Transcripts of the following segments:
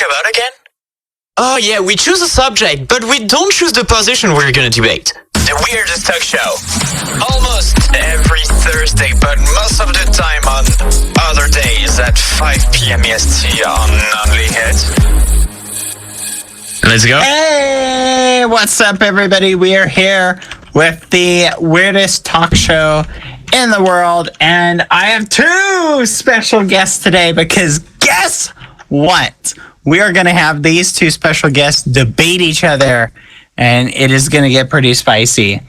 about again? Oh yeah, we choose a subject, but we don't choose the position we're gonna debate. The Weirdest Talk Show. Almost every Thursday, but most of the time on other days at 5 p.m. EST on Only Hit. Let's go. Hey, what's up, everybody? We are here with the Weirdest Talk Show in the world, and I have two special guests today because guess what? We are going to have these two special guests debate each other, and it is going to get pretty spicy.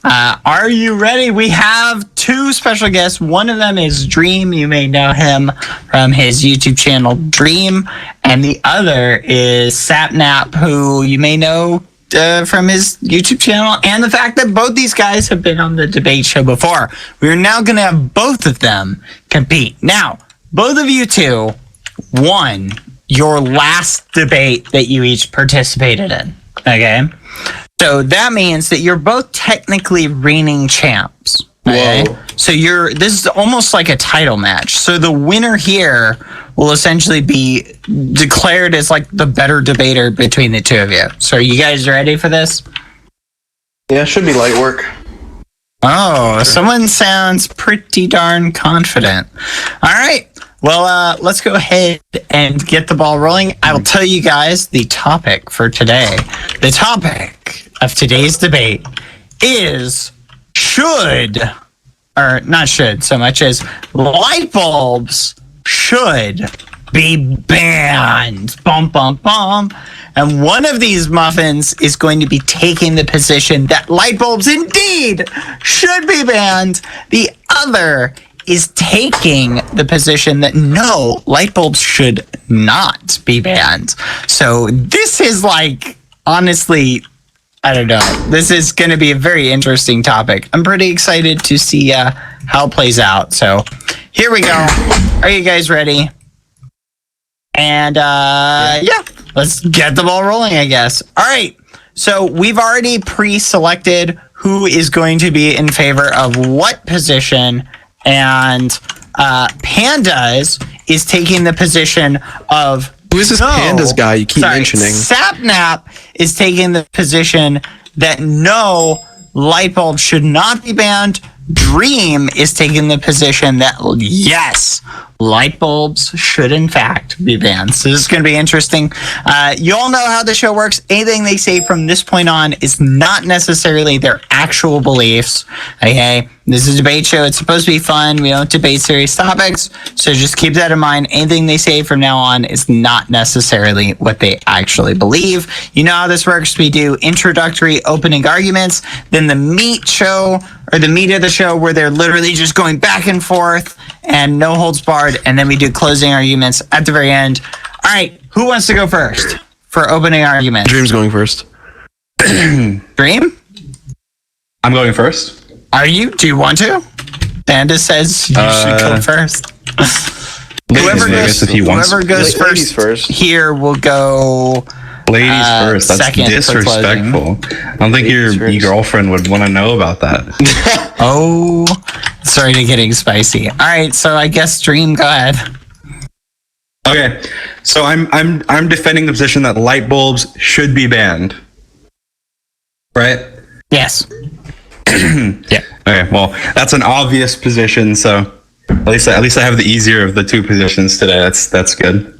Are you ready? We have two special guests. One of them is Dream. You may know him from his YouTube channel, Dream. And the other is Sapnap, who you may know from his YouTube channel, and the fact that both these guys have been on the debate show before. We're now going to have both of them compete. Now, both of you two won your last debate that you each participated in. Okay? So that means that you're both technically reigning champs. Okay? Whoa. So this is almost like a title match. So the winner here will essentially be declared as like the better debater between the two of you. So are you guys ready for this? Yeah, should be light work. Oh, someone sounds pretty darn confident. All right. Well, let's go ahead and get the ball rolling. I will tell you guys the topic for today. The topic of today's debate is not should so much as light bulbs should be banned. Bum, bum, bum. And one of these muffins is going to be taking the position that light bulbs indeed should be banned. The other is taking the position that no, light bulbs should not be banned. So this is like, honestly, I don't know. This is going to be a very interesting topic. I'm pretty excited to see how it plays out. So here we go. Are you guys ready? And yeah, let's get the ball rolling, I guess. All right. So we've already pre-selected who is going to be in favor of what position. And Pandas is taking the position of... Who is this Pandas guy you keep mentioning? Sapnap is taking the position that no, light bulbs should not be banned. Dream is taking the position that yes, light bulbs should in fact be banned. So this is going to be interesting. You all know how the show works. Anything they say from this point on is not necessarily their actual beliefs. Okay, this is a debate show. It's supposed to be fun. We don't debate serious topics. So just keep that in mind. Anything they say from now on is not necessarily what they actually believe. You know how this works. We do introductory opening arguments, then the meat show, or the meat of the show, where they're literally just going back and forth and no holds barred, and then we do closing arguments at the very end. All right, who wants to go first for opening arguments? Dream's going first. Dream? I'm going first. Are you? Do you want to? Panda says you should go first. Whoever goes first here will go... Ladies first. That's second disrespectful. I don't think your girlfriend would want to know about that. Oh, sorry to getting spicy. All right, so I guess Dream, go ahead. Okay, so I'm defending the position that light bulbs should be banned. Right? Yes. Yeah. Okay. Well, that's an obvious position. So at least I have the easier of the two positions today. That's good.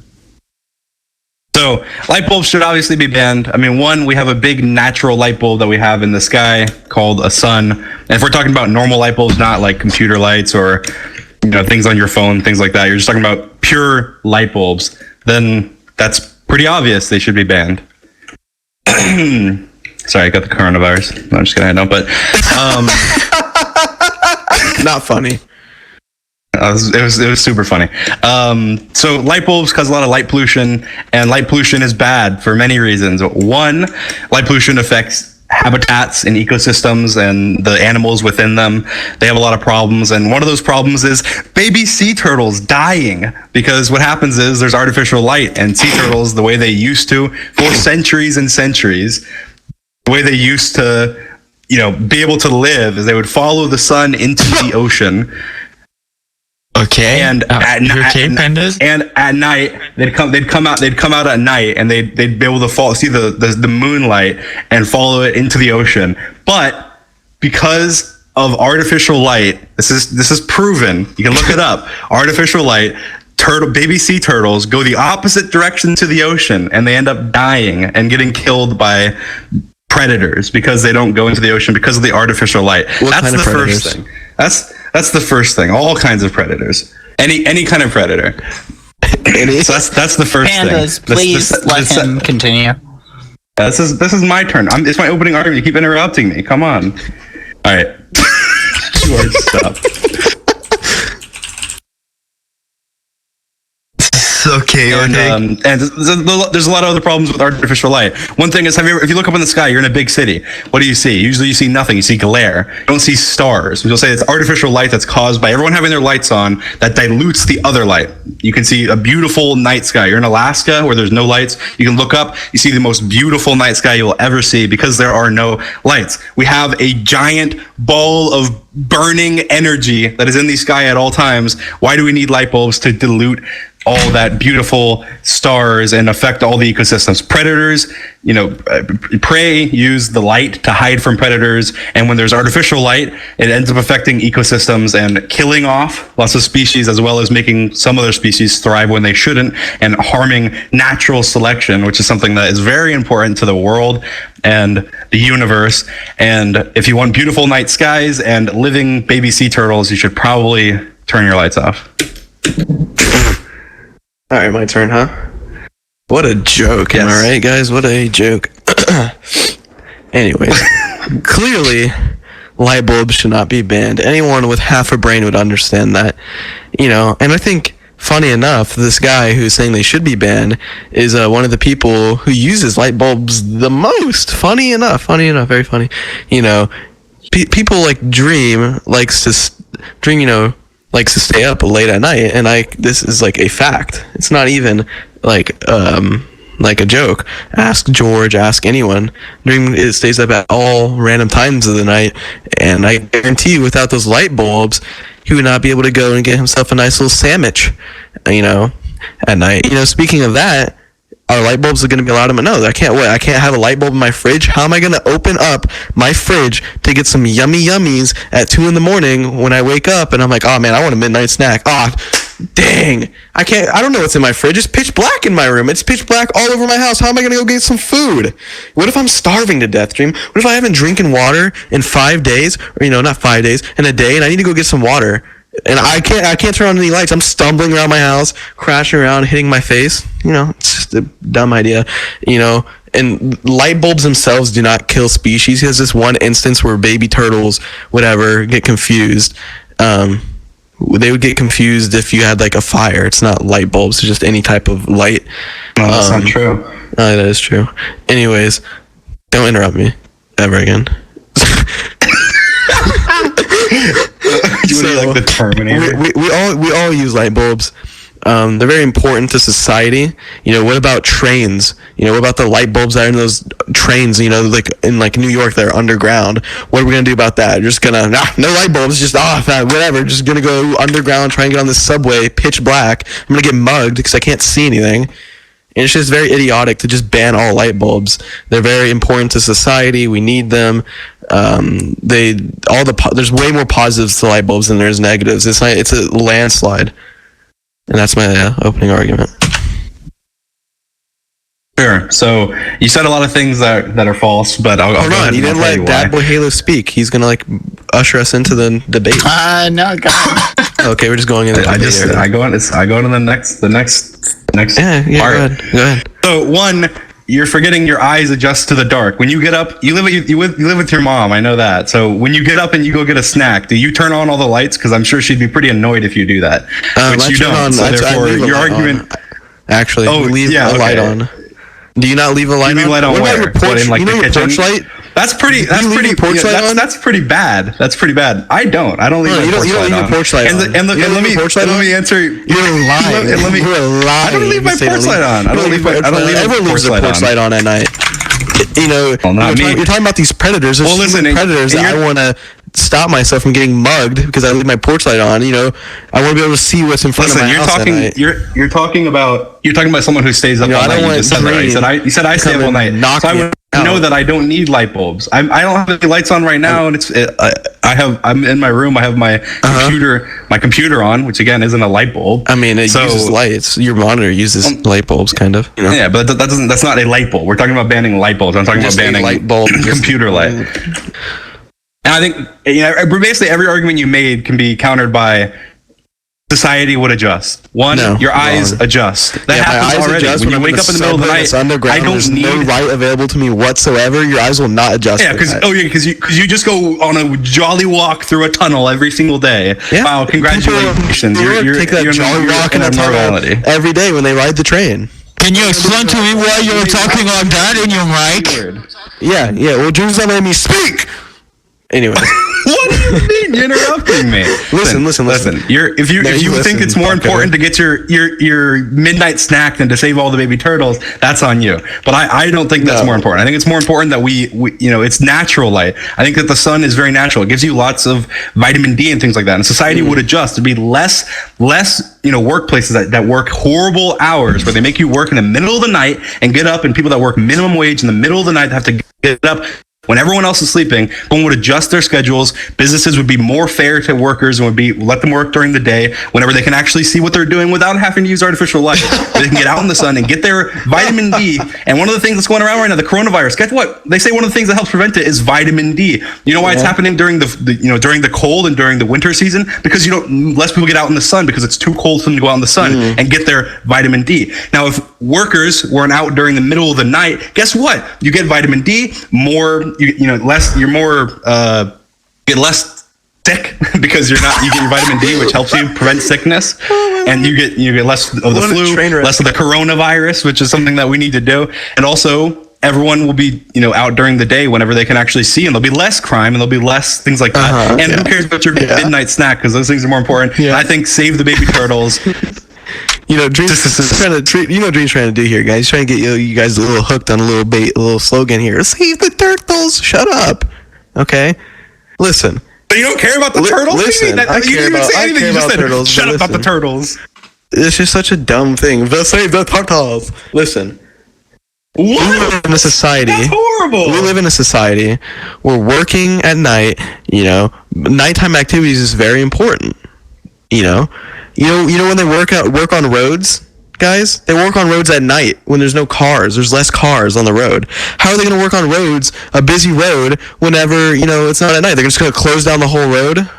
So light bulbs should obviously be banned. I mean, one, we have a big natural light bulb that we have in the sky called a sun. And if we're talking about normal light bulbs, not like computer lights or things on your phone, things like that, you're just talking about pure light bulbs, then that's pretty obvious they should be banned. Sorry, I got the coronavirus. No, I'm just kidding. I don't, but not funny. It was super funny. So light bulbs cause a lot of light pollution, and light pollution is bad for many reasons. One, light pollution affects habitats and ecosystems and the animals within them. They have a lot of problems, and one of those problems is baby sea turtles dying, because what happens is there's artificial light, and sea turtles, the way they used to for centuries and centuries, the way they used to be able to live is they would follow the sun into the ocean. Okay. And pandas? And at night they'd come out at night, and they'd be able to see the moonlight and follow it into the ocean. But because of artificial light, this is proven. You can look it up. Artificial light. Baby sea turtles go the opposite direction to the ocean, and they end up dying and getting killed by predators because they don't go into the ocean because of the artificial light. That's the first thing. That's the first thing. All kinds of predators. Any kind of predator. So that's the first Pandas, thing. Please let him continue. This is my turn. It's my opening argument. You keep interrupting me. Come on. All right. George, stop. Okay. And there's a lot of other problems with artificial light. One thing is, if you look up in the sky, you're in a big city. What do you see? Usually you see nothing. You see glare. You don't see stars. You'll say it's artificial light that's caused by everyone having their lights on that dilutes the other light. You can see a beautiful night sky. You're in Alaska where there's no lights. You can look up. You see the most beautiful night sky you'll ever see because there are no lights. We have a giant ball of burning energy that is in the sky at all times. Why do we need light bulbs to dilute all that beautiful stars and affect all the ecosystems? Predators, prey use the light to hide from predators, and when there's artificial light, it ends up affecting ecosystems and killing off lots of species, as well as making some other species thrive when they shouldn't, and harming natural selection, which is something that is very important to the world and the universe. And if you want beautiful night skies and living baby sea turtles, you should probably turn your lights off. All right, my turn, huh? What a joke, am I right, guys? What a joke. Anyways, clearly, light bulbs should not be banned. Anyone with half a brain would understand that, and I think, funny enough, this guy who's saying they should be banned is one of the people who uses light bulbs the most. Funny enough, very funny. People like Dream likes to stay up late at night, and this is like a fact. It's not even like a joke. Ask George, ask anyone. Dream stays up at all random times of the night, and I guarantee you, without those light bulbs, he would not be able to go and get himself a nice little sandwich, at night. Speaking of that, our light bulbs are going to be allowed in my nose. I can't have a light bulb in my fridge. How am I going to open up my fridge to get some yummy yummies at 2 a.m. when I wake up and I'm like, oh man, I want a midnight snack. Oh, dang. I don't know what's in my fridge. It's pitch black in my room. It's pitch black all over my house. How am I going to go get some food? What if I'm starving to death, Dream? What if I haven't drinking water in 5 days, or not 5 days, in a day, and I need to go get some water? And I can't turn on any lights. I'm stumbling around my house, crashing around, hitting my face. It's just a dumb idea. And light bulbs themselves do not kill species. There's this one instance where baby turtles, whatever, get confused. They would get confused if you had like a fire. It's not light bulbs. It's just any type of light. No, that's not true. That is true. Anyways, don't interrupt me ever again. Like the Terminator. We all use light bulbs. They're very important to society. What about trains? What about the light bulbs that are in those trains? Like in New York, that are underground. What are we gonna do about that? Just gonna no light bulbs, just whatever. Just gonna go underground, try and get on the subway, pitch black. I'm gonna get mugged because I can't see anything. And it's just very idiotic to just ban all light bulbs. They're very important to society. We need them. There's way more positives to light bulbs than there's negatives. It's a landslide. And that's my opening argument. Sure. So you said a lot of things that are false, but I'll hold on. You didn't let Dad Boy Halo speak. He's gonna usher us into the debate. No, go ahead. Okay, we're just going in. I go into the next part. Go ahead. So one, you're forgetting your eyes adjust to the dark. When you get up, you live with your mom. I know that. So when you get up and you go get a snack, do you turn on all the lights? Because I'm sure she'd be pretty annoyed if you do that. Which you don't. So therefore, your argument. Actually, leave a light on. Do you not leave a light on? What about your porch? the porch light? That's pretty bad. That's pretty bad. I don't leave my porch light on. And let me answer. You're lying. You're lying. I don't leave my porch light on. I don't leave my porch light on at night. Not me. You're talking about these predators. There's predators that I want to stop myself from getting mugged because I leave my porch light on. You know, I want to be able to see what's in front of my house at night. You're talking about someone who stays up all night. You just said that, right? You said I stay up all night. So I would know that I don't need light bulbs. I don't have any lights on right now, and I'm in my room. I have my computer on, which again isn't a light bulb. I mean, it uses lights. Your monitor uses light bulbs, kind of. You know? Yeah, but that's not a light bulb. We're talking about banning light bulbs. I'm talking about banning light bulb, computer light. And I think basically every argument you made can be countered by society would adjust. Your eyes adjust. That happens already. When you wake up in the middle of the night, I don't need no light available to me whatsoever. Your eyes will not adjust. Yeah, because you just go on a jolly walk through a tunnel every single day. Yeah. Wow, congratulations! You're take that jolly walk in a tunnel every day when they ride the train. Can you explain to me why you're talking like that in your mic? Yeah. Well, Drew's not letting me speak. Anyway. What do you mean? You're interrupting me. Listen. If you think it's more important to get your midnight snack than to save all the baby turtles, that's on you. But I don't think that's more important. I think it's more important that we it's natural light. I think that the sun is very natural. It gives you lots of vitamin D and things like that. And society would adjust to be less workplaces that work horrible hours where they make you work in the middle of the night and get up, and people that work minimum wage in the middle of the night have to get up when everyone else is sleeping. Everyone would adjust their schedules. Businesses would be more fair to workers and would let them work during the day whenever they can actually see what they're doing without having to use artificial light. They can get out in the sun and get their vitamin D. And one of the things that's going around right now, the coronavirus, guess what? They say one of the things that helps prevent it is vitamin D. You know why it's happening during during the cold and during the winter season? Because less people get out in the sun because it's too cold for them to go out in the sun and get their vitamin D. Now, if workers weren't out during the middle of the night, guess what? You get vitamin D get less sick because you get your vitamin D, which helps you prevent sickness, and you get less of the flu, less of the coronavirus, which is something that we need to do. And also, everyone will be out during the day whenever they can actually see, and there'll be less crime and there'll be less things like that. And who cares about your midnight snack, because those things are more important. I think save the baby turtles. Dream's trying to do here, guys. He's trying to get you guys a little hooked on a little bait, a little slogan here. Save the turtles. Shut up. Okay? Listen. But you don't care about the turtles? Listen, I care about turtles. Shut up about the turtles. It's just such a dumb thing. Save the turtles. Listen. What? We live in a society. That's horrible. We live in a society where working at night, nighttime activities is very important. You know when they work on roads, guys, they work on roads at night when there's no cars. There's less cars on the road. How are they going to work on roads, a busy road, whenever, it's not at night? They're just going to close down the whole road?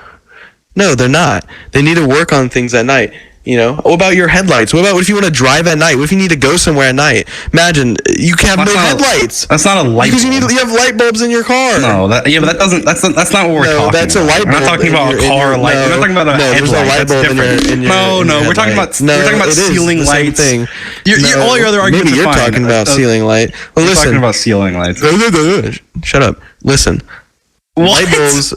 No, they're not. They need to work on things at night. What about your headlights? What if you want to drive at night? What if you need to go somewhere at night? Imagine you can have headlights. That's not a light bulb. Because you have light bulbs in your car. No, but that doesn't. That's not what we're talking about. That's a light bulb. We're not talking about a car light. We're not talking about a headlight. There's a light bulb in your we're talking about ceiling lights. Same thing. All your other arguments maybe are you're fine. talking about ceiling light. Well, listen. Talking about ceiling lights. Shut up. Listen. Light bulbs.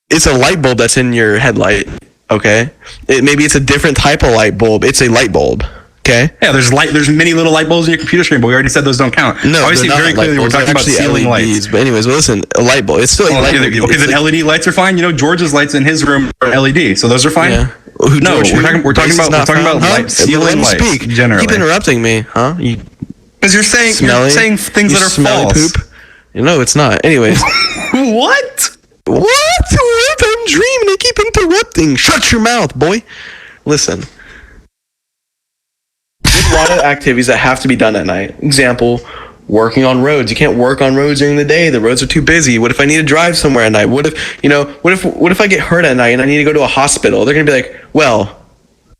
It's a light bulb that's in your headlight. Okay, maybe it's a different type of light bulb. It's a light bulb. Okay. Yeah, there's many little light bulbs in your computer screen, but we already said those don't count. No, obviously very clearly we're talking about ceiling lights. But anyways, listen, a light bulb. It's still a light bulb. Okay, then LED lights are fine. George's lights in his room are LED, so those are fine. Yeah. No, we're talking about light, ceiling lights. Generally, keep interrupting me, huh? Because you're saying things that are false. Poop. No, it's not. Anyways. What? I'm dreaming. I keep interrupting. Shut your mouth, boy. Listen. There's a lot of activities that have to be done at night. Example, working on roads. You can't work on roads during the day. The roads are too busy. What if I need to drive somewhere at night? What if I get hurt at night and I need to go to a hospital? They're gonna be like, well,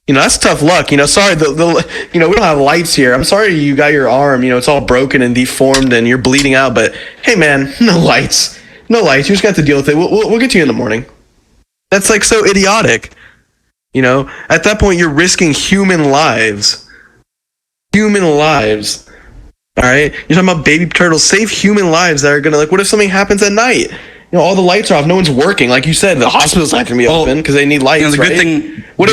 that's tough luck. Sorry, we don't have lights here. I'm sorry you got your arm. It's all broken and deformed and you're bleeding out. But hey, man, no lights. No lights. You just got to deal with it. We'll get to you in the morning. That's so idiotic. At that point, you're risking human lives. Human lives. All right? You're talking about baby turtles. Save human lives that are going to, what if something happens at night? all the lights are off. No one's working. Like you said, the hospital's not going to be open because they need lights. The right?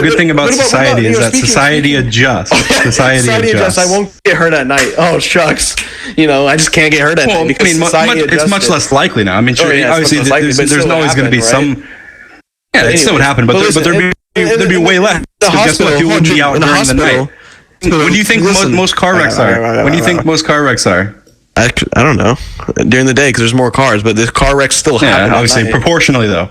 good thing about society is that society adjusts. Society adjusts. I won't get hurt at night. Oh shucks, I just can't get hurt at night because it's much less likely now. I mean, sure, obviously, there's always going to be some. Yeah, it still would happen, but there'd be way less. Guess what? People wouldn't be out during the night. When do you think most car wrecks are? When do you think most car wrecks are? I don't know. During the day, because there's more cars, but the car wrecks still happen. Yeah, obviously, proportionally. During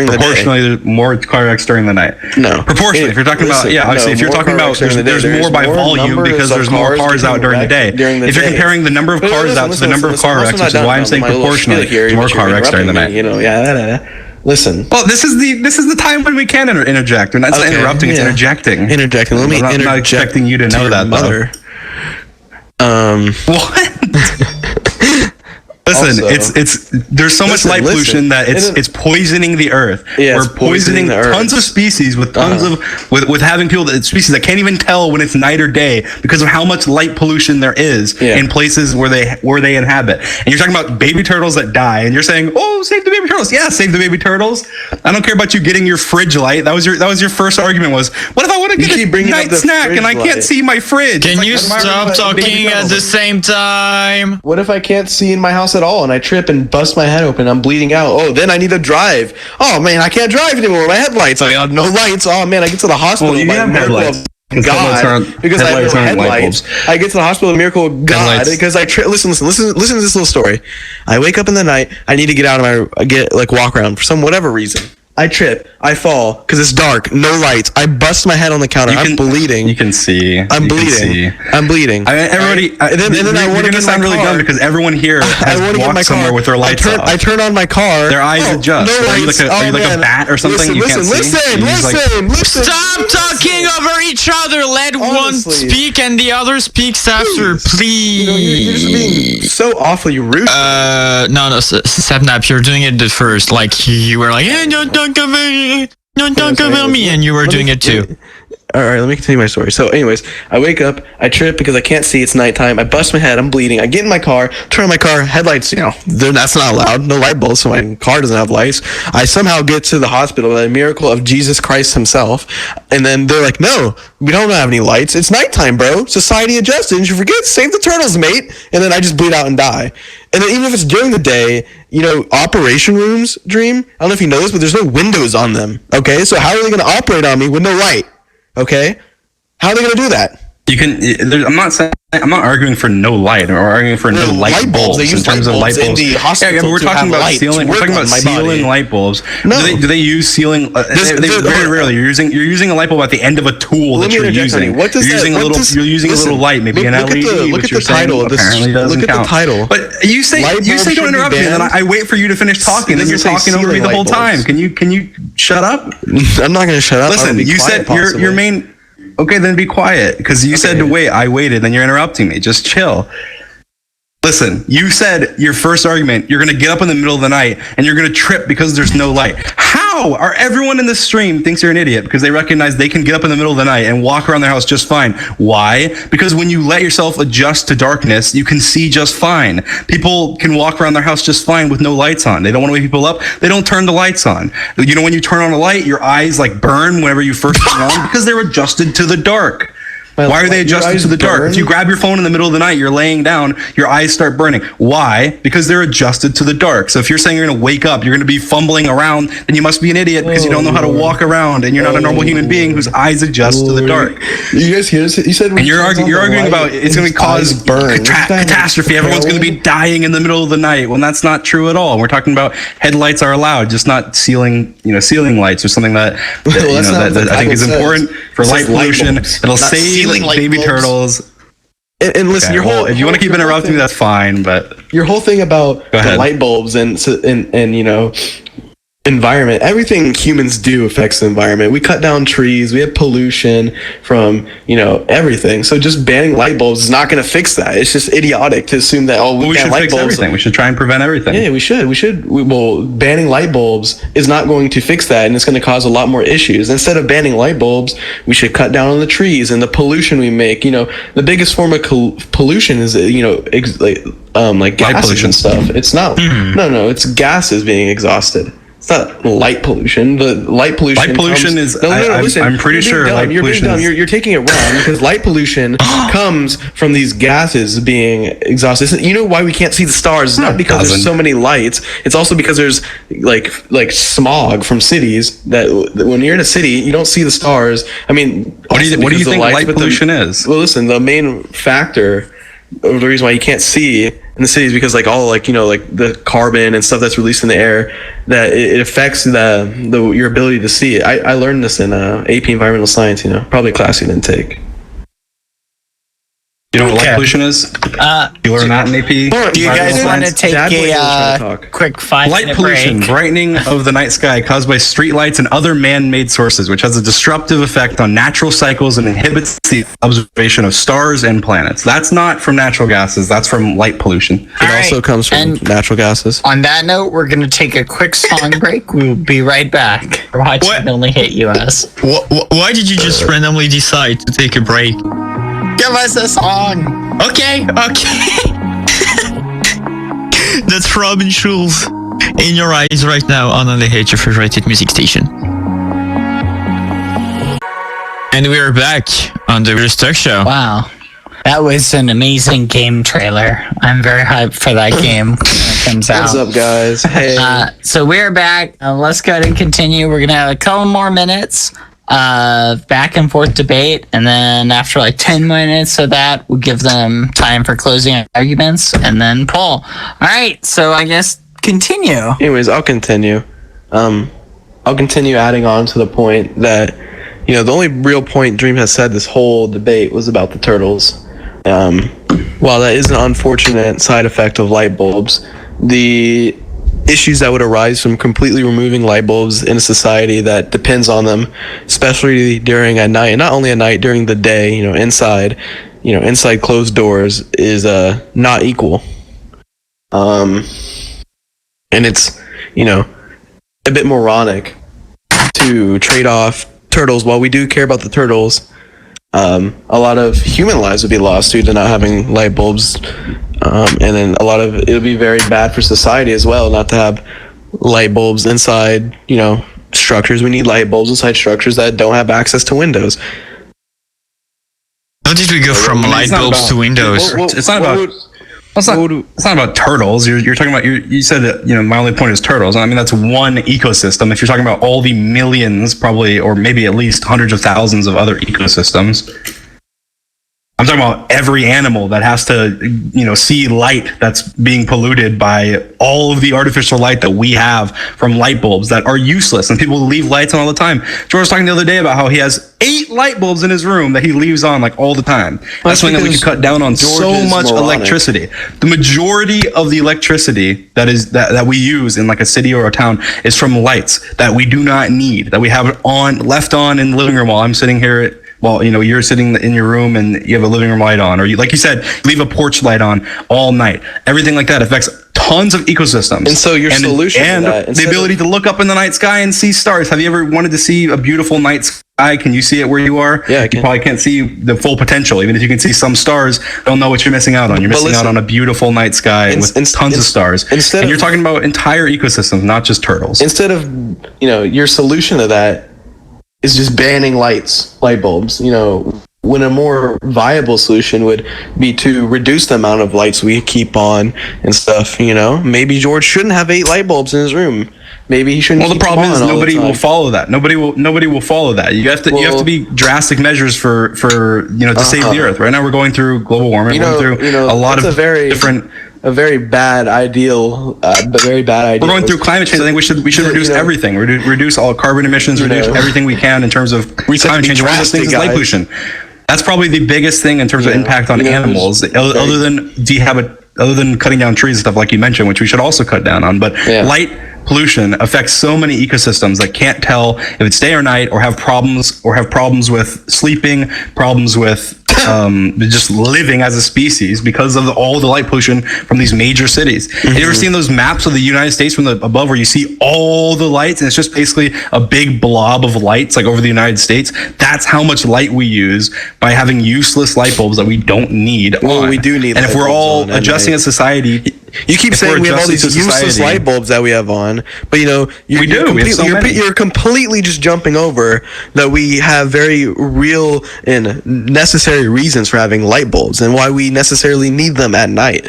the day, there's more car wrecks during the night. No, proportionally. If you're talking about, obviously, if you're talking about, there's more by volume because there's more cars out during the day. If you're comparing the number of cars out to the number of car wrecks, which is why I'm saying proportionally, there's more car wrecks during the night. Listen. Well, this is the time when we can interject. We're not interrupting; it's interjecting. Interjecting. Let me interject. I'm not expecting you to know that, mother. What? Listen, Also, there's so much light pollution that it's poisoning the earth. Yeah, we're poisoning tons of species with tons of with having species that can't even tell when it's night or day because of how much light pollution there is in places where they inhabit. And you're talking about baby turtles that die, and you're saying, "Oh, save the baby turtles!" Yeah, save the baby turtles. I don't care about you getting your fridge light. That was your first argument. Was what if I want to get a night snack and I can't see my fridge? Can you stop talking at the same time? What if I can't see in my house at all and I trip and bust my head open? I'm bleeding out. Oh, then I need to drive. Oh man, I can't drive anymore. My headlights. I have no lights. Oh man, I get to the hospital. Well, you have headlights. God, because I have no headlights. I get to the hospital, miracle of God, because I listen to this little story. I wake up in the night. I need to get out of walk around for some whatever reason. I trip. I fall because it's dark. No lights. I bust my head on the counter. I'm bleeding. You can see. I'm bleeding. I'm bleeding. Everybody. And then I want to get sound really dumb because everyone here has walked somewhere with their lights off. I turn on my car. Their eyes adjust. No are you like a bat or something? Listen. Stop talking over each other. Let one speak and the other speaks after, please. You're just being so awfully rude. No, Sapnap, you're doing it the first. Like you were like, hey, don't talk about me, and you were doing it too. All right, let me continue my story. So, anyways, I wake up, I trip because I can't see. It's nighttime. I bust my head. I'm bleeding. I get in my car, turn on my car, headlights. That's not allowed. No light bulbs, so my car doesn't have lights. I somehow get to the hospital by a miracle of Jesus Christ Himself, and then they're like, "No, we don't have any lights. It's nighttime, bro. Society adjusted. And you forget, save the turtles, mate." And then I just bleed out and die. And then even if it's during the day, operation rooms, Dream, I don't know if you know this, but there's no windows on them. Okay, so how are they going to operate on me with no light? Okay, how are they going to do that? You can. I'm not arguing for no light or arguing for no light bulbs. They use in terms of light bulbs. But we're talking about ceiling. We're talking about ceiling light bulbs. No. Do they use ceiling? Very rarely. You're using a light bulb at the end of a tool that you're using. You're using a little light, maybe an LED. Look at the title. Apparently doesn't count. The title. But you say don't interrupt me, and then I wait for you to finish talking, and you're talking over me the whole time. Can you shut up? I'm not going to shut up. Listen, you said your main. Okay, then be quiet, because you said to wait. I waited, then you're interrupting me. Just chill. Listen, you said your first argument, you're going to get up in the middle of the night, and you're going to trip because there's no light. How are everyone in this stream thinks you're an idiot because they recognize they can get up in the middle of the night and walk around their house just fine? Why? Because when you let yourself adjust to darkness, you can see just fine. People can walk around their house just fine with no lights on. They don't want to wake people up. They don't turn the lights on. When you turn on a light, your eyes burn whenever you first turn on because they're adjusted to the dark. Why are they adjusted to the dark? If you grab your phone in the middle of the night, you're laying down, your eyes start burning. Why? Because they're adjusted to the dark. So if you're saying you're going to wake up, you're going to be fumbling around, then you must be an idiot because you don't know how to walk around and you're not a normal human being whose eyes adjust to the dark. You guys hear this? You said, and you're arguing about it's going to cause catastrophe. Everyone's going to be dying in the middle of the night. Well, that's not true at all. We're talking about headlights are allowed, just not ceiling lights or something that I think is important for light pollution. It'll save baby turtles. And listen, if you want to keep interrupting me, that's fine. But your whole thing about the light bulbs and environment. Everything humans do affects the environment. We cut down trees. We have pollution from, everything. So just banning light bulbs is not going to fix that. It's just idiotic to assume that, we should ban fix light bulbs. everything. We should try and prevent everything. Yeah, we should. Well, banning light bulbs is not going to fix that, and it's going to cause a lot more issues. Instead of banning light bulbs, we should cut down on the trees and the pollution we make. The biggest form of pollution is, like gases pollution and stuff. It's not. No, it's gases being exhausted. It's not light pollution. The light pollution. Light pollution is. Listen, I'm pretty sure light pollution. You're taking it wrong because light pollution comes from these gases being exhausted. You know why we can't see the stars? It's not because there's so many lights. It's also because there's like smog from cities. That when you're in a city, you don't see the stars. I mean, what do you think light pollution is? Well, listen, the main factor of the reason why you can't see in the cities because all the carbon and stuff that's released in the air, that it affects your ability to see it. I learned this in AP Environmental Science, probably a class you didn't take. You know what light pollution is? You learn that in AP. Do you guys want to take a quick 5-minute Light pollution, brightening of the night sky caused by streetlights and other man-made sources, which has a disruptive effect on natural cycles and inhibits the observation of stars and planets. That's not from natural gases. That's from light pollution. It also comes from natural gases. On that note, we're going to take a quick song break. We'll be right back. Watch It Only Hit US. Why did you just randomly decide to take a break? Give us a song. Okay. That's Robin Schulz in your eyes right now on LAH, your favorite music station. And we are back on the Weirdest Talk Show. Wow. That was an amazing game trailer. I'm very hyped for that game when it comes out. What's up, guys? Hey. So we're back. Let's go ahead and continue. We're going to have a couple more minutes of back and forth debate, and then after 10 minutes of that, we'll give them time for closing arguments and then poll. All right, so I guess continue. Anyways, I'll continue. I'll continue adding on to the point that the only real point Dream has said this whole debate was about the turtles. While that is an unfortunate side effect of light bulbs, the issues that would arise from completely removing light bulbs in a society that depends on them, especially during a night, and not only at night, during the day, inside closed doors, is not equal. And it's, a bit moronic to trade off turtles. While we do care about the turtles, a lot of human lives would be lost due to not having light bulbs. And then it'll be very bad for society as well not to have light bulbs inside, structures. We need light bulbs inside structures that don't have access to windows. How did we go from light bulbs to windows? It's not about turtles. You're talking about, you said that, my only point is turtles. I mean, that's one ecosystem. If you're talking about all the millions, probably, or maybe at least hundreds of thousands of other ecosystems, I'm talking about every animal that has to, see light that's being polluted by all of the artificial light that we have from light bulbs that are useless. And people leave lights on all the time. George was talking the other day about how he has 8 light bulbs in his room that he leaves on all the time. That's something that we can cut down on. So much electricity. The majority of the electricity that we use in a city or a town is from lights that we do not need, that we have left on in the living room while I'm sitting here. Well, you're sitting in your room and you have a living room light on, or like you said, leave a porch light on all night. Everything like that affects tons of ecosystems. And so your solution and to that, the ability to look up in the night sky and see stars. Have you ever wanted to see a beautiful night sky? Can you see it where you are? Yeah, I can. You probably can't see the full potential. Even if you can see some stars, don't know what you're missing out on. You're missing out on a beautiful night sky with tons of stars. And you're talking about entire ecosystems, not just turtles. Instead of, your solution to that is just banning light bulbs, when a more viable solution would be to reduce the amount of lights we keep on and stuff. Maybe George shouldn't have 8 light bulbs in his room. Maybe he shouldn't. Well, the problem is nobody will follow that. Nobody will follow that. You have to be drastic measures for to save the earth. Right now we're going through global warming. We're going through a lot of different. A very bad ideal, but very bad idea. We're going through climate change. I think we should reduce everything. Reduce all carbon emissions. Reduce everything we can in terms of climate change. One of those things is light pollution. That's probably the biggest thing in terms of impact on animals, other than cutting down trees and stuff like you mentioned, which we should also cut down on. But light pollution affects so many ecosystems that can't tell if it's day or night, or have problems with sleeping, problems with just living as a species because of all the light pollution from these major cities. Have you ever seen those maps of the United States from the above where you see all the lights and it's just basically a big blob of lights like over the United States? That's how much light we use by having useless light bulbs that we don't need. Well, we do need. And if we're all adjusting as society, you keep saying we have all these useless light bulbs that we have on, but you're completely just jumping over that we have very real and necessary reasons for having light bulbs and why we necessarily need them at night.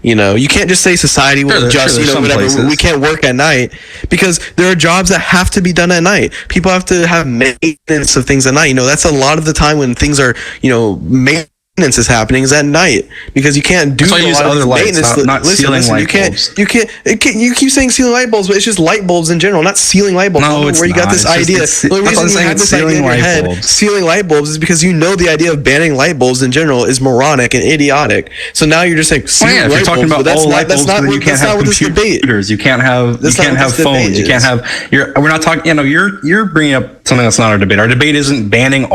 You know, you can't just say society will adjust, whatever. Places. We can't work at night because there are jobs that have to be done at night. People have to have maintenance of things at night. You know, that's a lot of the time when things are, maintenance is happening is at night because you can't do a lot of maintenance. Not ceiling light bulbs. You keep saying ceiling light bulbs, but it's just light bulbs in general, not ceiling light bulbs. No, it's where you got this idea. The reason you have this idea in your head, ceiling light bulbs, is because you know the idea of banning light bulbs in general is moronic and idiotic. So now you're just saying ceiling light bulbs, but that's not what this debate. You can't have phones. You can't have. We're not talking. You're bringing up something that's not our debate. Our debate isn't banning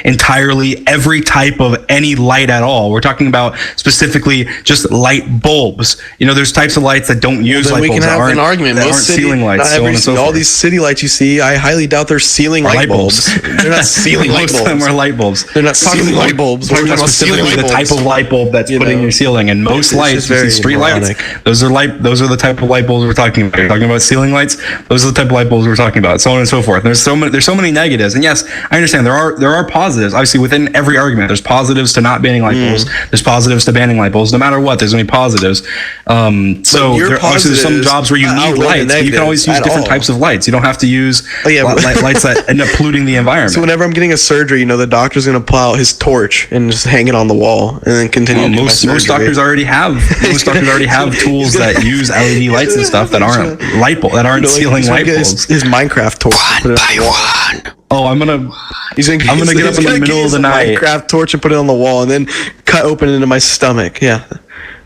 entirely every type of any light at all. We're talking about specifically just light bulbs. There's types of lights that don't use light bulbs. We can have an argument. That aren't ceiling lights. All these city lights you see, I highly doubt they're ceiling light bulbs. They're not ceiling light bulbs. Most of them are light bulbs. They're not ceiling light bulbs. We're talking about specifically the type of light bulb that's put in your ceiling. And most lights, you see street lights, those are the type of light bulbs we're talking about. You're talking about ceiling lights, those are the type of light bulbs we're talking about, so on and so forth. There's so many negatives. And yes, I understand there are positives. Obviously, within every argument, there's positives to not banning light bulbs. There's positives to banning light bulbs. No matter what, there's going to be positives. Obviously, there's some jobs where you need lights, but you can always use different types of lights. You don't have to use lights that end up polluting the environment. So whenever I'm getting a surgery, the doctor's going to pull out his torch and just hang it on the wall and then continue. Most doctors already have tools that use LED lights and stuff that aren't ceiling light bulbs. His Minecraft torch. One by one. Oh, I'm gonna get up in the middle of the night. Minecraft torch and put it on the wall, and then cut open into my stomach. Yeah,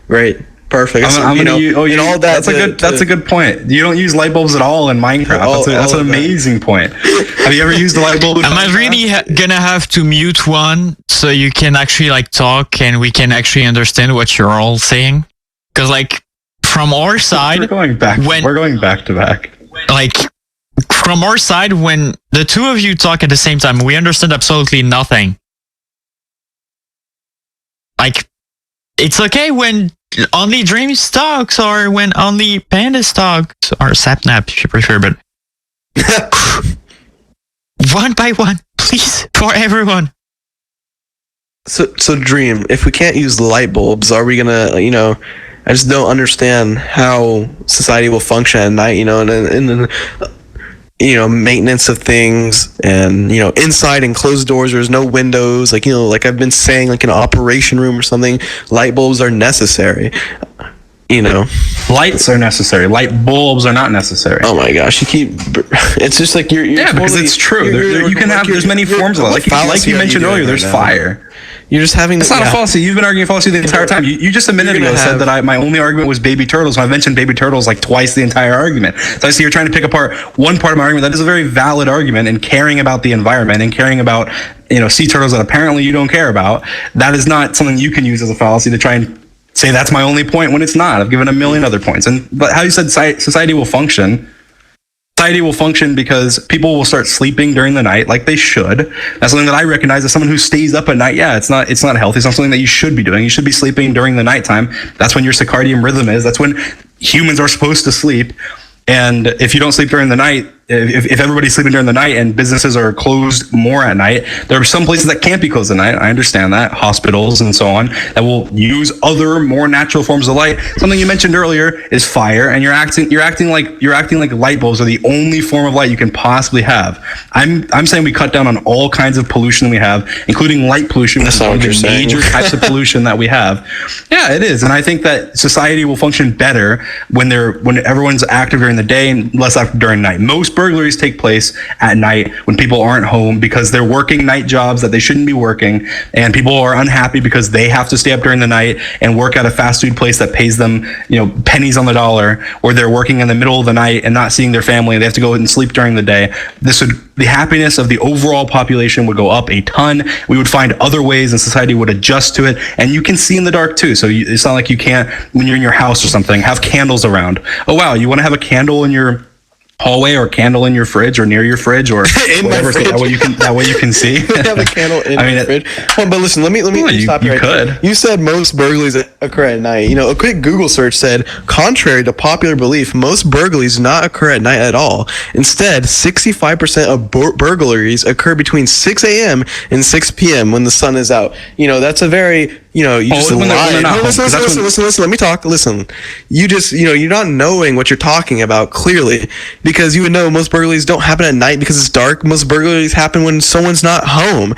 great, perfect. That's a good point. You don't use light bulbs at all in Minecraft. That's an amazing point. Have you ever used a light bulb? Am I really gonna have to mute one so you can actually talk and we can actually understand what you're all saying? Because from our side, we're going back to back. From our side, when the two of you talk at the same time, we understand absolutely nothing. It's okay when only Dreams talks or when only Pandas talks or Sapnap if you prefer, but one by one, please, for everyone. So Dream, if we can't use light bulbs, are we gonna, I just don't understand how society will function at night, and maintenance of things and, inside and closed doors, there's no windows, like I've been saying, like an operation room or something, light bulbs are necessary, Lights are necessary. Light bulbs are not necessary. Oh my gosh, it's just like you're because it's true. There's many forms of it. Like you mentioned earlier, there's fire. You're just having. It's not a fallacy. You've been arguing fallacy the entire time. You just a minute ago said that my only argument was baby turtles. And I mentioned baby turtles twice the entire argument. So I see you're trying to pick apart one part of my argument. That is a very valid argument in caring about the environment and caring about sea turtles that apparently you don't care about. That is not something you can use as a fallacy to try and say that's my only point when it's not. I've given a million other points. But how you said society will function. Society will function because people will start sleeping during the night like they should. That's something that I recognize as someone who stays up at night. Yeah, it's not healthy. It's not something that you should be doing. You should be sleeping during the nighttime. That's when your circadian rhythm is. That's when humans are supposed to sleep. And if you don't sleep during the night, if everybody's sleeping during the night and businesses are closed more at night, there are some places that can't be closed at night. I understand that, hospitals and so on, that will use other more natural forms of light. Something you mentioned earlier is fire, and you're acting like light bulbs are the only form of light you can possibly have. I'm saying we cut down on all kinds of pollution we have, including light pollution, which is one of the major types of pollution that we have. Yeah, it is, and I think that society will function better when everyone's active during the day and less active during night. Most most burglaries take place at night when people aren't home because they're working night jobs that they shouldn't be working, and people are unhappy because they have to stay up during the night and work at a fast food place that pays them, pennies on the dollar, or they're working in the middle of the night and not seeing their family. They have to go and sleep during the day. The happiness of the overall population would go up a ton. We would find other ways, and society would adjust to it. And you can see in the dark too. So it's not like you can't, when you're in your house or something, have candles around. Oh wow, you want to have a candle in your hallway or a candle in your fridge or near your fridge or whatever, so that way you can see. Have a candle in your fridge. Well, but listen, let me stop you right there. You said most burglaries occur at night. A quick Google search said, contrary to popular belief, most burglaries do not occur at night at all. Instead, 65% of burglaries occur between 6 a.m. and 6 p.m. when the sun is out. That's a very you just lied. Listen, let me talk. Listen, you're not knowing what you're talking about clearly, because you would know most burglaries don't happen at night because it's dark. Most burglaries happen when someone's not home,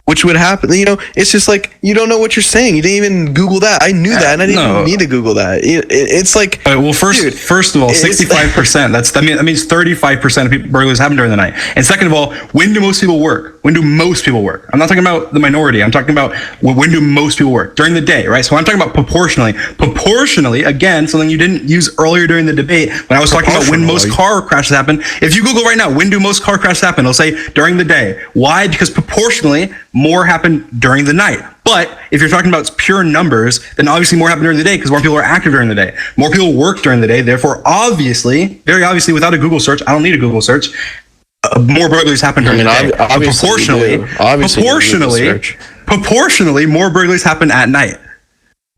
which would happen. It's just like, you don't know what you're saying. You didn't even Google that. I knew that, and I didn't even need to Google that. It's like, all right, well, first of all, 65%. That means 35% of burglaries happen during the night. And second of all, when do most people work? When do most people work? I'm not talking about the minority. I'm talking about when do most people work? During the day, right? So I'm talking about proportionally. Proportionally, again, something you didn't use earlier during the debate when I was talking about when most car crashes happen. If you Google right now, when do most car crashes happen? It'll say during the day. Why? Because proportionally, more happen during the night. But if you're talking about pure numbers, then obviously more happen during the day because more people are active during the day. More people work during the day. Therefore, very obviously, without a Google search, I don't need a Google search, more burglaries happen during the day. Proportionally, more burglaries happen at night.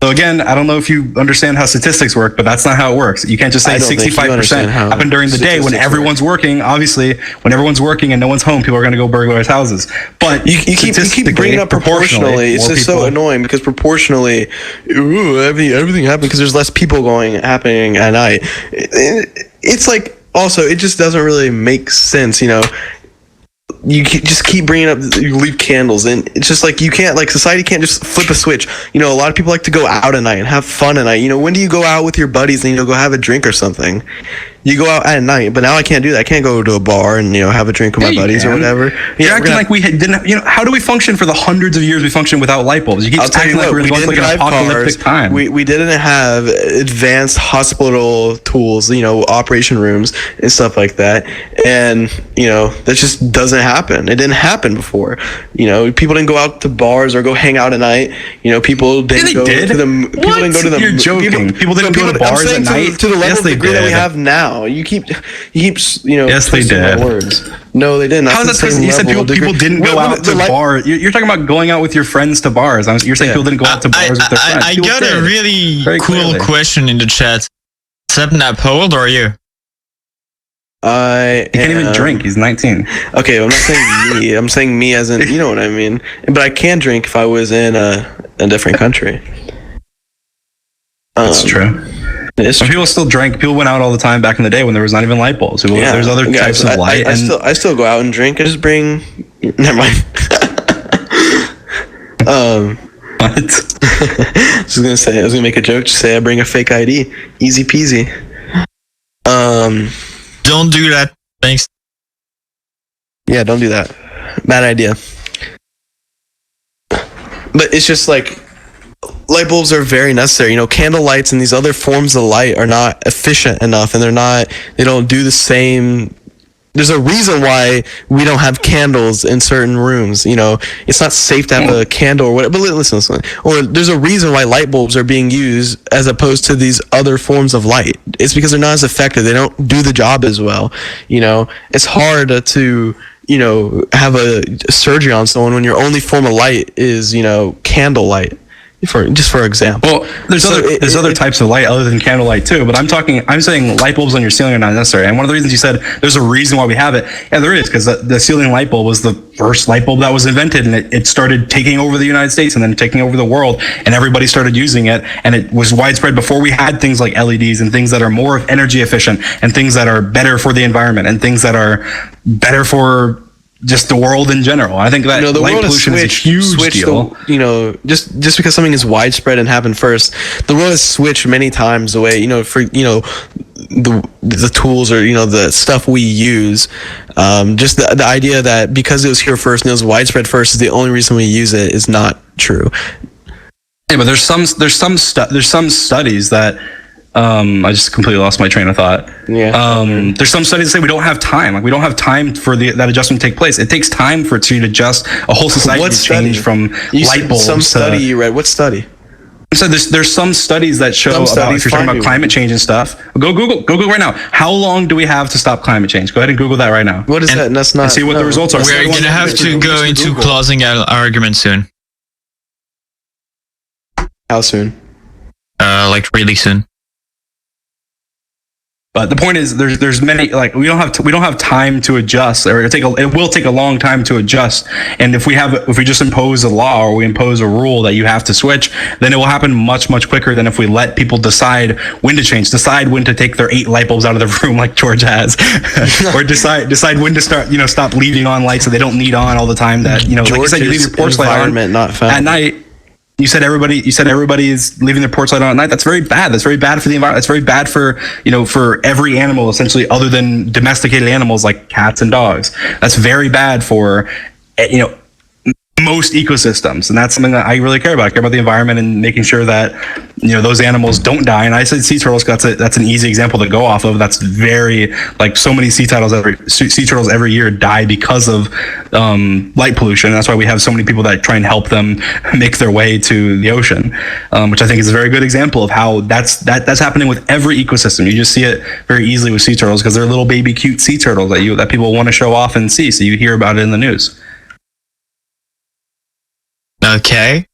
So again, I don't know if you understand how statistics work, but that's not how it works. You can't just say 65% happen during the day when everyone's working. Obviously, when everyone's working and no one's home, people are going to go burglarize houses. But you keep bringing up proportionally. It's just so annoying because proportionally, everything happens because there's less people happening at night. It's like, also, it just doesn't really make sense, You just keep bringing up, you leave candles, and it's just like, you can't, society can't just flip a switch. A lot of people like to go out at night and have fun at night. When do you go out with your buddies and go have a drink or something? You go out at night, but now I can't do that. I can't go to a bar and have a drink with my buddies or whatever. You're acting like we didn't. How do we function for the hundreds of years we functioned without light bulbs? You keep acting like we're going an apocalyptic time. We didn't have advanced hospital tools, operation rooms and stuff like that, and that just doesn't happen. It didn't happen before. People didn't go out to bars or go hang out at night. People didn't go to the. People didn't go to the. You're joking. People didn't go to bars at night. To the level degree that we have now. You keep yes, they did. My words. No, they didn't. How is that twisted? You said people didn't go out to bars. You're talking about going out with your friends to bars. You're saying people didn't go out to bars with their friends. I got a really cool question in the chat. Sapnap, how old are you? He can't even drink. He's 19. Okay, I'm not saying me. I'm saying me as in, you know what I mean. But I can drink if I was in a different country. That's true. People still drank. People went out all the time back in the day when there was not even light bulbs. There's other types of light. I still go out and drink. I just bring. Never mind. What? I was gonna make a joke. Just say I bring a fake ID. Easy peasy. Don't do that. Thanks. Yeah, don't do that. Bad idea. But it's just like, light bulbs are very necessary. Candle lights and these other forms of light are not efficient enough, and they don't do the same. There's a reason why we don't have candles in certain rooms. It's not safe to have a candle or whatever. But listen. Or there's a reason why light bulbs are being used as opposed to these other forms of light. It's because they're not as effective. They don't do the job as well. It's hard to have a surgery on someone when your only form of light is candle light. For example. Well, there's other types of light other than candlelight too, but I'm saying light bulbs on your ceiling are not necessary. And one of the reasons you said there's a reason why we have it, yeah, there is, because the ceiling light bulb was the first light bulb that was invented, and it started taking over the United States and then taking over the world, and everybody started using it, and it was widespread before we had things like LEDs and things that are more energy efficient and things that are better for the environment and things that are better for just the world in general. I think that the light world has pollution is a huge deal. Just because something is widespread and happened first, the world has switched many times the way, for, the tools or, the stuff we use. Just the idea that because it was here first and it was widespread first is the only reason we use it is not true. Yeah, but there's some studies that I just completely lost my train of thought. Yeah. There's some studies that say we don't have time. Like we don't have time for that adjustment to take place. It takes time for it to adjust a whole society to change from light bulbs. Some study you read. What study? So there's some studies that show about, if you're talking about climate change and stuff. Go Google right now. How long do we have to stop climate change? Go ahead and Google that right now. What is that? And that's not. And see what the results are. We're gonna have to go into closing argument soon. How soon? Like really soon. But the point is, there's many, like we don't have time to adjust, or it will take a long time to adjust. And if we just impose a law or we impose a rule that you have to switch, then it will happen much quicker than if we let people decide when to change, decide when to take their 8 light bulbs out of the room like George has, or decide when to start, stop leaving on lights that they don't need on all the time. That like you said, you leave your porch light on at night. You said everybody is leaving their porch light on at night. That's very bad. That's very bad for the environment. That's very bad for, for every animal, essentially, other than domesticated animals like cats and dogs. That's very bad for, most ecosystems. And that's something that I really care about. I care about the environment and making sure that, those animals don't die. And I said sea turtles, that's an easy example to go off of. That's very, like, so many sea turtles every year die because of light pollution. And that's why we have so many people that try and help them make their way to the ocean, which I think is a very good example of how that's happening with every ecosystem. You just see it very easily with sea turtles because they're little baby cute sea turtles that people want to show off and see. So you hear about it in the news. Okay.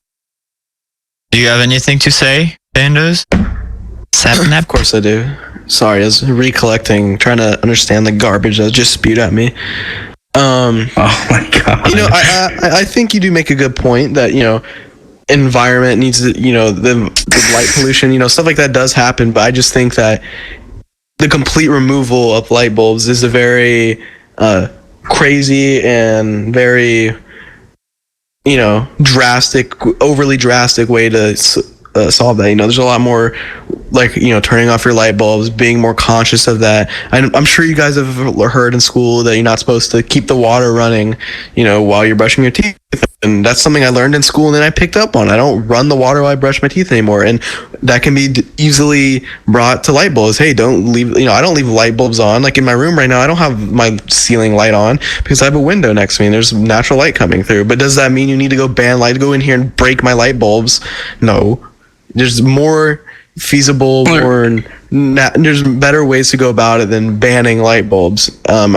Do you have anything to say, Bandos? Sapnap? Of course I do. Sorry, I was recollecting, trying to understand the garbage that just spewed at me. Oh my god. I think you do make a good point that, environment needs to, the light pollution, stuff like that does happen, but I just think that the complete removal of light bulbs is a very crazy and very overly drastic way to solve that. There's a lot more, like, turning off your light bulbs, being more conscious of that. I'm sure you guys have heard in school that you're not supposed to keep the water running, while you're brushing your teeth. And that's something I learned in school and then I picked up on. I don't run the water while I brush my teeth anymore. And that can be easily brought to light bulbs. Hey, don't leave, I don't leave light bulbs on. Like in my room right now, I don't have my ceiling light on because I have a window next to me and there's natural light coming through. But does that mean you need to go ban light, go in here and break my light bulbs? No. There's more feasible, there's better ways to go about it than banning light bulbs. And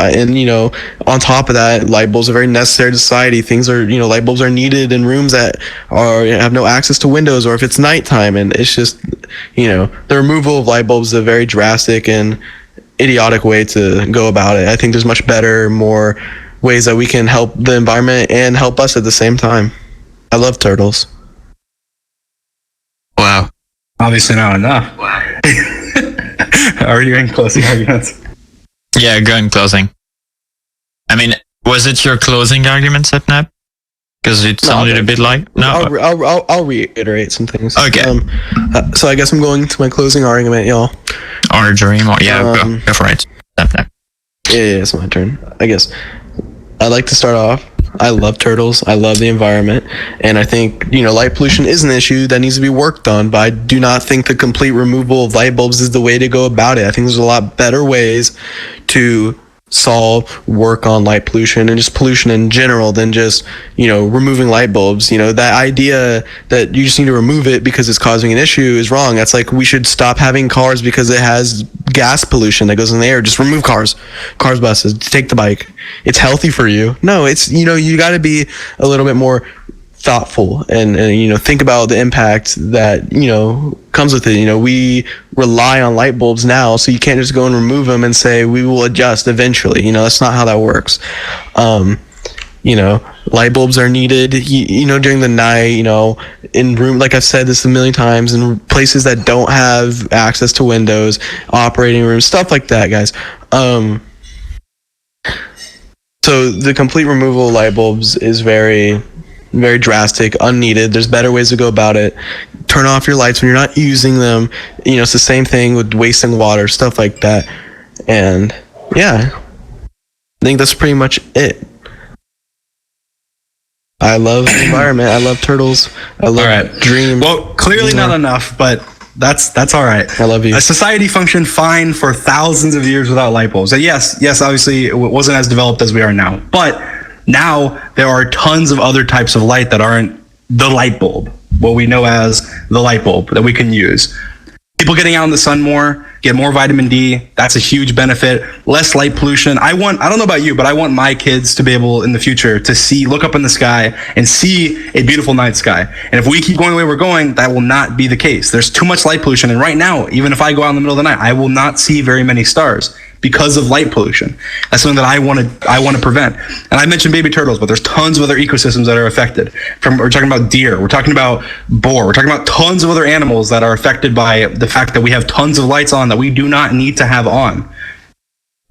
on top of that, light bulbs are very necessary to society. Things are, light bulbs are needed in rooms that have no access to windows, or if it's nighttime. And it's just, the removal of light bulbs is a very drastic and idiotic way to go about it. I think there's much better, more ways that we can help the environment and help us at the same time. I love turtles. Wow. Obviously not enough. Are you in closing arguments? Yeah, go in closing. I mean, was it your closing argument, Sapnap? Because it sounded a bit like... No? I'll reiterate some things. Okay. So I guess I'm going to my closing argument, y'all. Or dream, or... Yeah, go for it. Sapnap. Yeah, it's my turn. I guess I'd like to start off. I love turtles. I love the environment. And I think, light pollution is an issue that needs to be worked on, but I do not think the complete removal of light bulbs is the way to go about it. I think there's a lot better ways to work on light pollution and just pollution in general than just, removing light bulbs. That idea that you just need to remove it because it's causing an issue is wrong. That's like we should stop having cars because it has gas pollution that goes in the air. Just remove cars, buses, take the bike. It's healthy for you. No, it's, you got to be a little bit more thoughtful and think about the impact that comes with it. We rely on light bulbs now, so you can't just go and remove them and say we will adjust eventually. That's not how that works. Light bulbs are needed during the night, in room, like I've said this a million times, in places that don't have access to windows, operating rooms, stuff like that, guys. So So the complete removal of light bulbs is very, very drastic, unneeded. There's better ways to go about it. Turn off your lights when you're not using them. You know, it's the same thing with wasting water, stuff like that. And yeah, I think that's pretty much it. I love the environment. I love turtles. I love Dream. Well, clearly not enough, but that's all right. I love you. A society functioned fine for thousands of years without light bulbs. And yes, obviously it wasn't as developed as we are now. But now there are tons of other types of light that aren't the light bulb, what we know as the light bulb that we can use. People getting out in the sun more, get more vitamin D. That's a huge benefit. Less light pollution. I don't know about you, but I want my kids to be able in the future to look up in the sky and see a beautiful night sky. And if we keep going the way we're going, that will not be the case. There's too much light pollution. And right now, even if I go out in the middle of the night, I will not see very many stars because of light pollution. That's something that I want to prevent. And I mentioned baby turtles, but there's tons of other ecosystems that are affected. We're talking about deer, we're talking about boar, we're talking about tons of other animals that are affected by the fact that we have tons of lights on that we do not need to have on.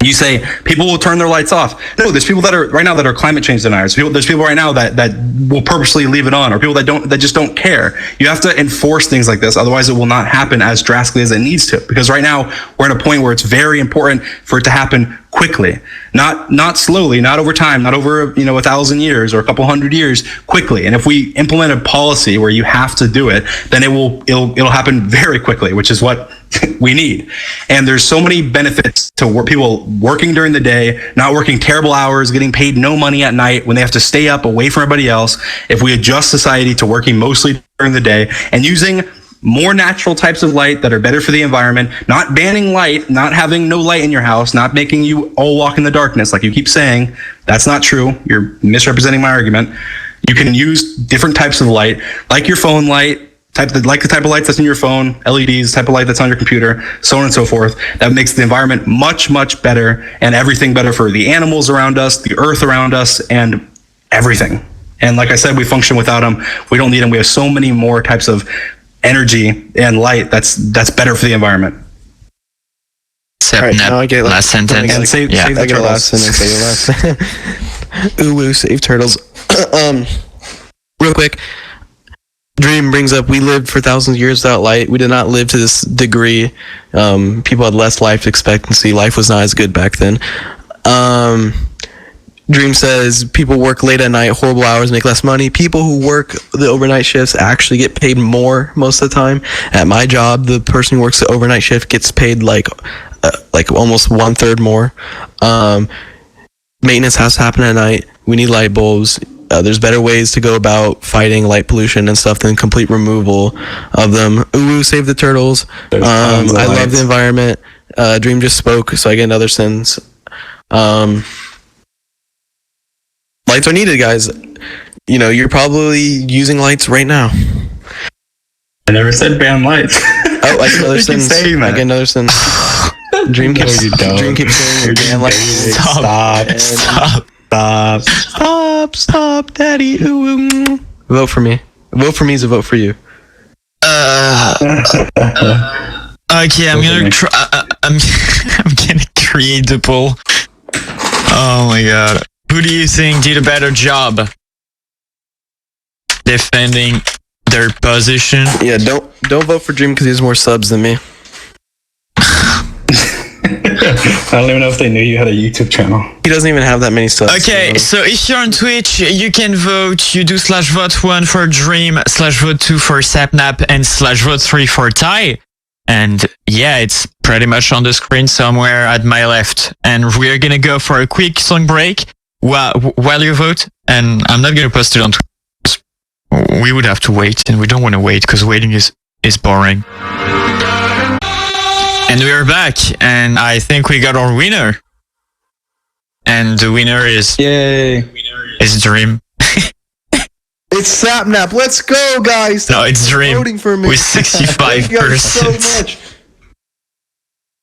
You say people will turn their lights off. No, there's people that are climate change deniers. There's people right now that will purposely leave it on, or people that just don't care. You have to enforce things like this, otherwise it will not happen as drastically as it needs to. Because right now we're at a point where it's very important for it to happen quickly, not slowly, not over time, not over 1,000 years or a couple hundred years, quickly. And if we implement a policy where you have to do it, then it'll happen very quickly, which is what we need. And there's so many benefits to people working during the day, not working terrible hours, getting paid no money at night when they have to stay up away from everybody else. If we adjust society to working mostly during the day and using more natural types of light that are better for the environment, not banning light, not having no light in your house, not making you all walk in the darkness like you keep saying. That's not true. You're misrepresenting my argument. You can use different types of light, like your phone light, like the type of lights that's in your phone, LEDs, type of light that's on your computer, so on and so forth. That makes the environment much, much better, and everything better for the animals around us, the earth around us, and everything. And like I said, we function without them. We don't need them. We have so many more types of energy and light that's better for the environment. Sapnap, now I get last sentence. And save the I get a last sentence. I get last. Ooh, save turtles. Real quick. Dream brings up, we lived for thousands of years without light. We did not live to this degree. People had less life expectancy. Life was not as good back then. Dream says people work late at night, horrible hours, make less money. People who work the overnight shifts actually get paid more most of the time. At my job, the person who works the overnight shift gets paid like almost 1/3 more. Maintenance has to happen at night. We need light bulbs. There's better ways to go about fighting light pollution and stuff than complete removal of them. Ooh, save the turtles. I love the environment. Dream just spoke, so I get another sentence. Lights are needed, guys. You're probably using lights right now. I never said ban lights. Oh, I get another sentence. I get another sentence. Dream keeps saying you're ban lights. Stop, Daddy. Ooh. Vote for me. Vote for me is a vote for you. Okay, I'm gonna try. I'm gonna create the poll. Oh my god. Who do you think did a better job defending their position? Yeah, don't vote for Dream because he has more subs than me. I don't even know if they knew you had a YouTube channel. He doesn't even have that many subs. Okay, so if you're on Twitch, you can vote. You do /vote1 for Dream, /vote2 for Sapnap, and /vote3 for Ty. And yeah, it's pretty much on the screen somewhere at my left. And we're gonna go for a quick song break while you vote. And I'm not gonna post it on Twitch. We would have to wait, and we don't want to wait because waiting is boring. And we are back, and I think we got our winner. And the winner is... Yay! Is Dream. It's Sapnap. Let's go, guys. No, it's Dream voting for me. with 65%. Thank you guys so much.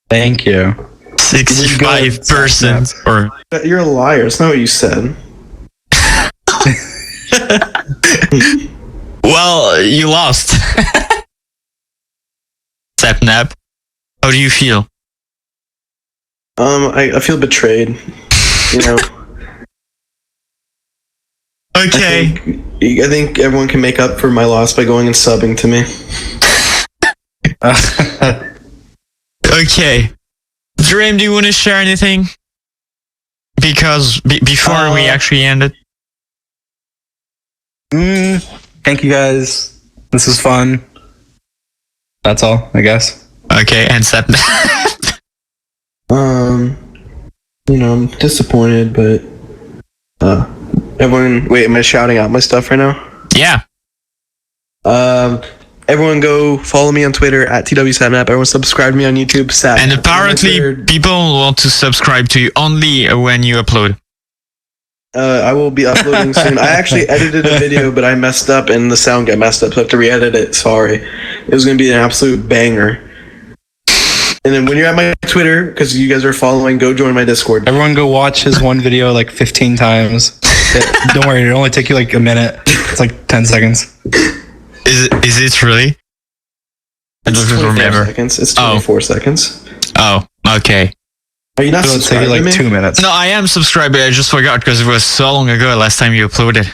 Thank you. 65%. Or You're a liar. It's not what you said. well, you lost. Sapnap, how do you feel? I feel betrayed. Okay. I think everyone can make up for my loss by going and subbing to me. Okay. Dream, do you want to share anything? Because before we actually end it. Thank you guys. This was fun. That's all, I guess. Okay, and Sapnap. I'm disappointed, but everyone. Wait, am I shouting out my stuff right now? Yeah. Everyone go follow me on Twitter at TWSapnap. Everyone subscribe to me on YouTube. Sapnap. And apparently people want to subscribe to you only when you upload. I will be uploading soon. I actually edited a video, but I messed up and the sound got messed up, so I have to re-edit it. Sorry. It was going to be an absolute banger. And then when you're at my Twitter, because you guys are following, go join my Discord. Everyone go watch his one video like 15 times. Don't worry, it'll only take you like a minute. It's like 10 seconds. Is it really? I It's don't 24 remember. seconds. It's 24 seconds. Oh, okay. Are you not It'll take subscribed you to like me? 2 minutes. No, I am subscribed, but I just forgot because it was so long ago last time you uploaded.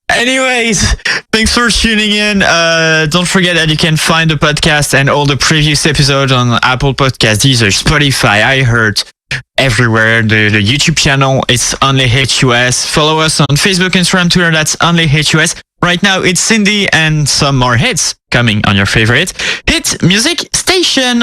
Anyways, thanks for tuning in. Don't forget that you can find the podcast and all the previous episodes on Apple Podcasts, Deezer, Spotify, iHeart, everywhere. The YouTube channel, it's Only HUS. Follow us on Facebook, Instagram, Twitter, that's Only HUS. Right now, it's Cindy and some more hits coming on your favorite hit music station.